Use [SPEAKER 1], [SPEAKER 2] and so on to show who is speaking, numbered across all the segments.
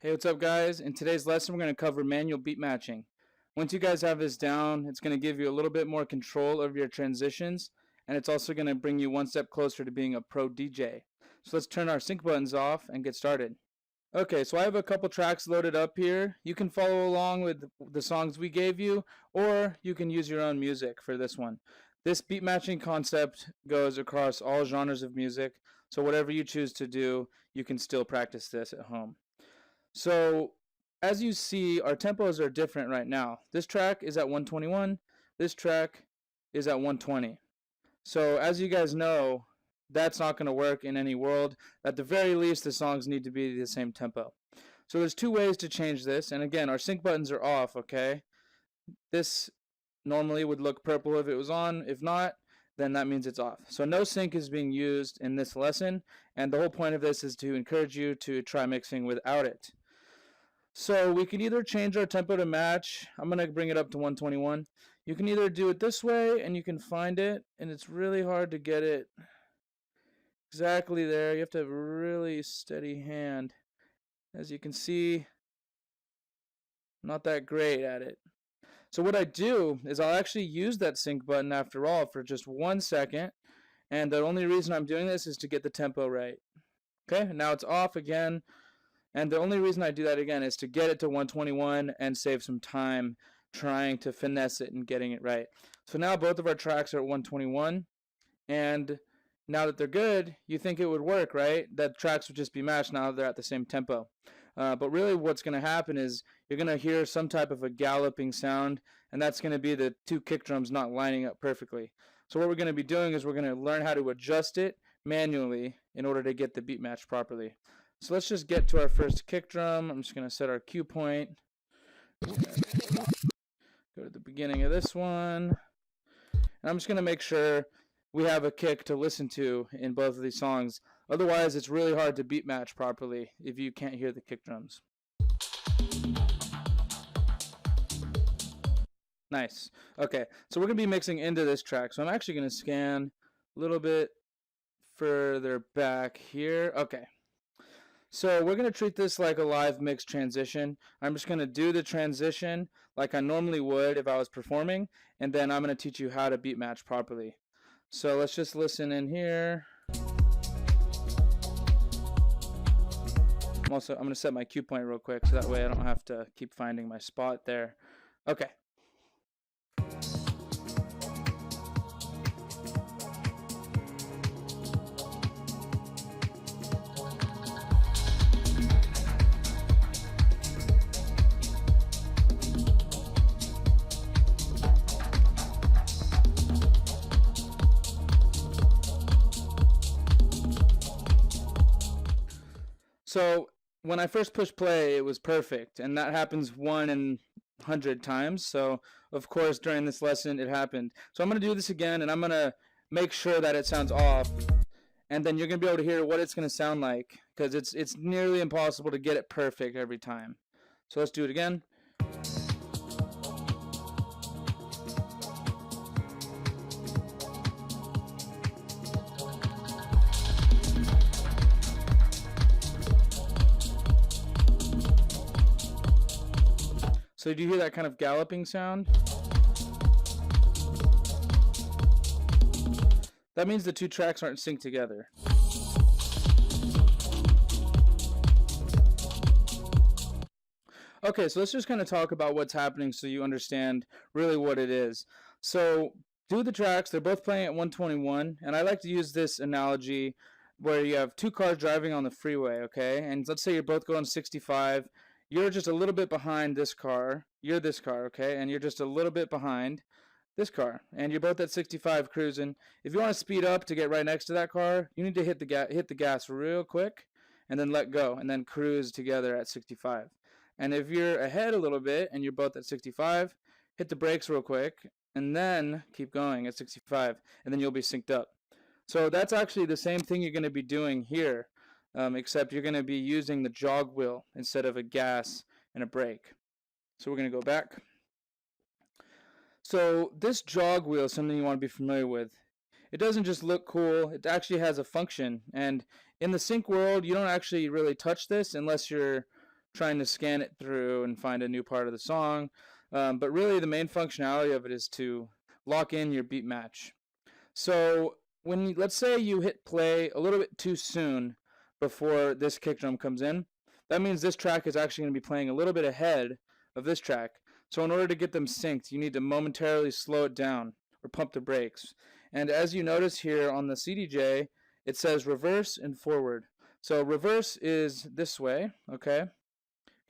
[SPEAKER 1] Hey, what's up, guys? In today's lesson, we're going to cover manual beat matching. Once you guys have this down, it's going to give you a little bit more control over your transitions, and it's also going to bring you one step closer to being a pro DJ. So let's turn our sync buttons off and get started. Okay, so I have a couple tracks loaded up here. You can follow along with the songs we gave you, or you can use your own music for this one. This beat matching concept goes across all genres of music, so whatever you choose to do, you can still practice this at home. So as you see, our tempos are different right now. This track is at 121. This track is at 120. So as you guys know, that's not going to work in any world. At the very least, the songs need to be the same tempo. So there's two ways to change this. And again, our sync buttons are off, okay? This normally would look purple if it was on. If not, then that means it's off. So no sync is being used in this lesson. And the whole point of this is to encourage you to try mixing without it. So we can either change our tempo to match. I'm going to bring it up to 121. You can either do it this way and you can find it, and it's really hard to get it exactly there. You have to have a really steady hand. As you can see, I'm not that great at it. So what I do is I'll actually use that sync button after all for just 1 second, and the only reason I'm doing this is to get the tempo right. Okay, now it's off again. And the only reason I do that again is to get it to 121 and save some time trying to finesse it and getting it right. So now both of our tracks are at 121, and now that they're good, you think it would work, right? That tracks would just be matched now that they're at the same tempo. But really what's going to happen is you're going to hear some type of a galloping sound, and that's going to be the two kick drums not lining up perfectly. So what we're going to be doing is we're going to learn how to adjust it manually in order to get the beat match properly. So let's just get to our first kick drum. I'm just going to set our cue point. Go to the beginning of this one. And I'm just going to make sure we have a kick to listen to in both of these songs. Otherwise, it's really hard to beat match properly if you can't hear the kick drums. Nice. Okay, so we're going to be mixing into this track. So I'm actually going to scan a little bit further back here. Okay. So we're going to treat this like a live mix transition. I'm just going to do the transition like I normally would if I was performing, and then I'm going to teach you how to beat match properly. So let's just listen in here. I'm going to set my cue point real quick so that way I don't have to keep finding my spot there. Okay. So when I first pushed play, it was perfect, and that happens 1 in 100 times. So of course during this lesson it happened. So I'm going to do this again, and I'm going to make sure that it sounds off, and then you're going to be able to hear what it's going to sound like, because it's nearly impossible to get it perfect every time. So let's do it again. So do you hear that kind of galloping sound? That means the two tracks aren't synced together. Okay, so let's just kind of talk about what's happening so you understand really what it is. So do the tracks, they're both playing at 121, and I like to use this analogy where you have two cars driving on the freeway, okay? And let's say you're both going 65. You're just a little bit behind this car. You're this car, okay? And you're just a little bit behind this car. And you're both at 65 cruising. If you want to speed up to get right next to that car, you need to hit the gas real quick and then let go and then cruise together at 65. And if you're ahead a little bit and you're both at 65, hit the brakes real quick and then keep going at 65, and then you'll be synced up. So that's actually the same thing you're going to be doing here. Except you're going to be using the jog wheel instead of a gas and a brake. So we're going to go back. So this jog wheel is something you want to be familiar with. It doesn't just look cool, it actually has a function. And in the sync world, you don't actually really touch this unless you're trying to scan it through and find a new part of the song. But really the main functionality of it is to lock in your beat match. So let's say you hit play a little bit too soon before this kick drum comes in, that means this track is actually going to be playing a little bit ahead of this track. So in order to get them synced, you need to momentarily slow it down or pump the brakes. And as you notice here on the CDJ, it says reverse and forward. So reverse is this way, okay,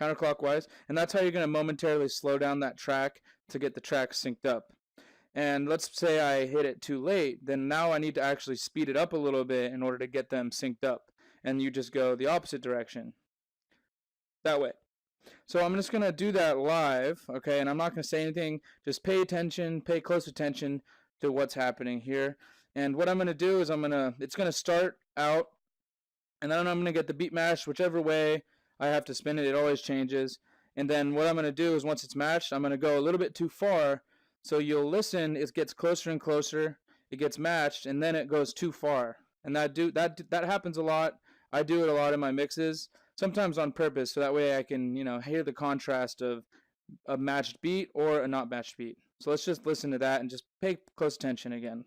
[SPEAKER 1] counterclockwise, and that's how you're going to momentarily slow down that track to get the track synced up. And let's say I hit it too late, then now I need to actually speed it up a little bit in order to get them synced up. And you just go the opposite direction, that way. So I'm just going to do that live, okay, and I'm not going to say anything. Just pay attention, pay close attention to what's happening here. And what I'm going to do is it's going to start out, and then I'm going to get the beat match whichever way I have to spin it. It always changes. And then what I'm going to do is once it's matched, I'm going to go a little bit too far. So you'll listen, it gets closer and closer, it gets matched, and then it goes too far. And that happens a lot. I do it a lot in my mixes, sometimes on purpose, so that way I can, hear the contrast of a matched beat or a not matched beat. So let's just listen to that and just pay close attention again.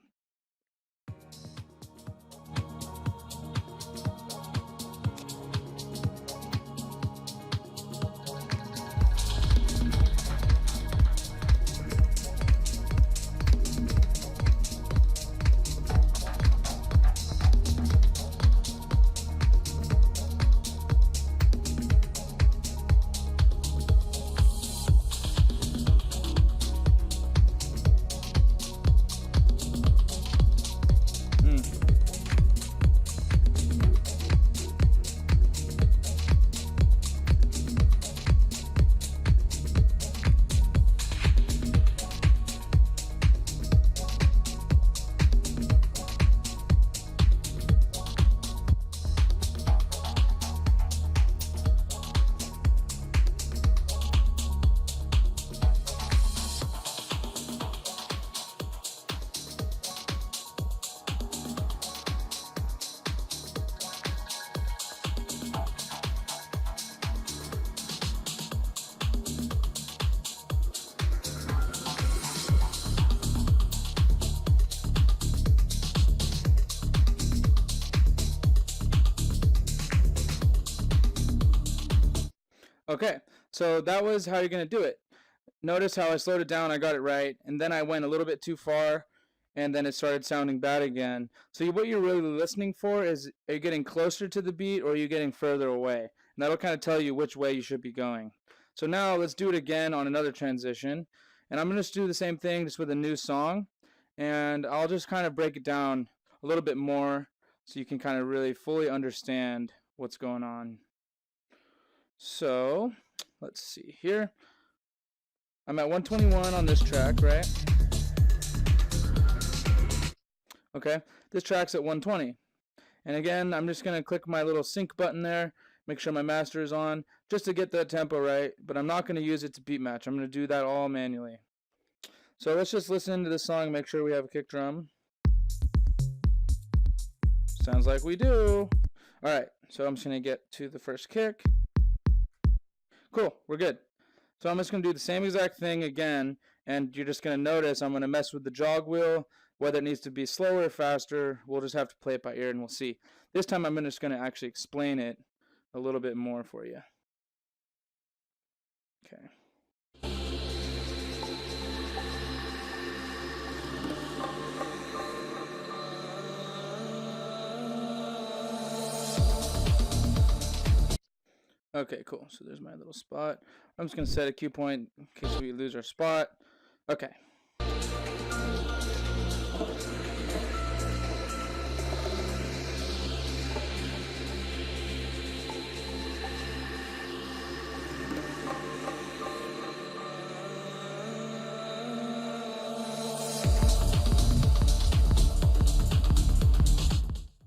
[SPEAKER 1] Okay, so that was how you're going to do it. Notice how I slowed it down, I got it right, and then I went a little bit too far, and then it started sounding bad again. So what you're really listening for is, are you getting closer to the beat or are you getting further away? And that'll kind of tell you which way you should be going. So now let's do it again on another transition. And I'm going to do the same thing just with a new song. And I'll just kind of break it down a little bit more so you can kind of really fully understand what's going on. So let's see here. I'm at 121 on this track, right? Okay, this track's at 120. And again, I'm just going to click my little sync button there, make sure my master is on, just to get that tempo right, but I'm not going to use it to beat match. I'm going to do that all manually. So let's just listen to this song, make sure we have a kick drum. Sounds like we do. Alright, so I'm just going to get to the first kick. Cool, we're good. So I'm just going to do the same exact thing again, and you're just going to notice I'm going to mess with the jog wheel, whether it needs to be slower or faster. We'll just have to play it by ear and we'll see. This time I'm just going to actually explain it a little bit more for you. Okay. Okay, cool. So there's my little spot. I'm just going to set a cue point in case we lose our spot. Okay.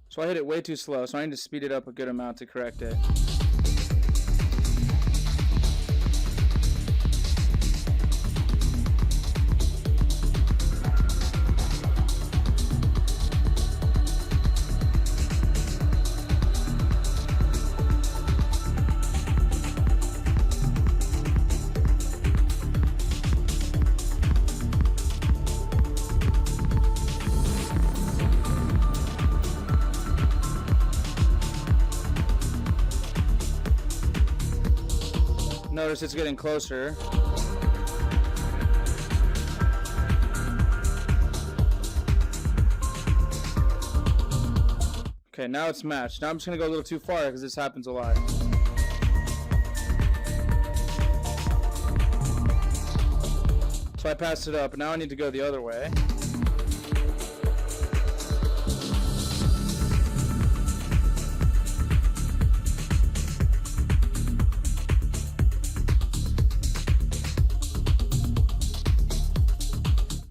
[SPEAKER 1] So I hit it way too slow, so I need to speed it up a good amount to correct it. Notice it's getting closer. Okay, now it's matched. Now I'm just going to go a little too far because this happens a lot. So I passed it up, and now I need to go the other way.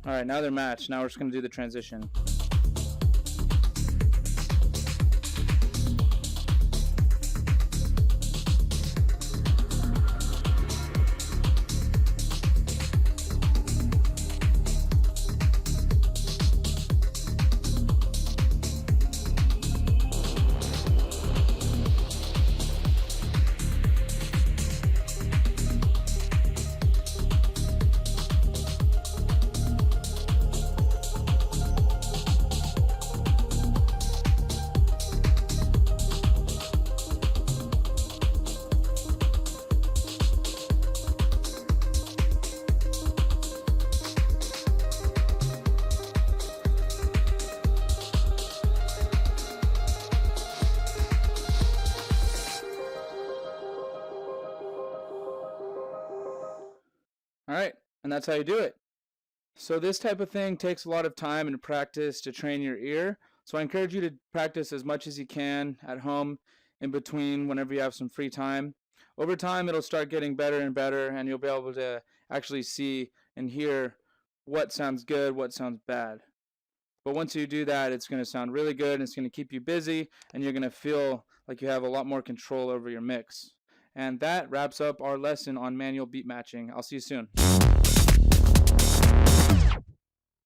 [SPEAKER 1] Alright, now they're matched. Now we're just going to do the transition. Alright, and that's how you do it. So this type of thing takes a lot of time and practice to train your ear. So I encourage you to practice as much as you can at home, in between, whenever you have some free time. Over time, it'll start getting better and better, and you'll be able to actually see and hear what sounds good, what sounds bad. But once you do that, it's going to sound really good, and it's going to keep you busy, and you're going to feel like you have a lot more control over your mix. And that wraps up our lesson on manual beat matching. I'll see you soon.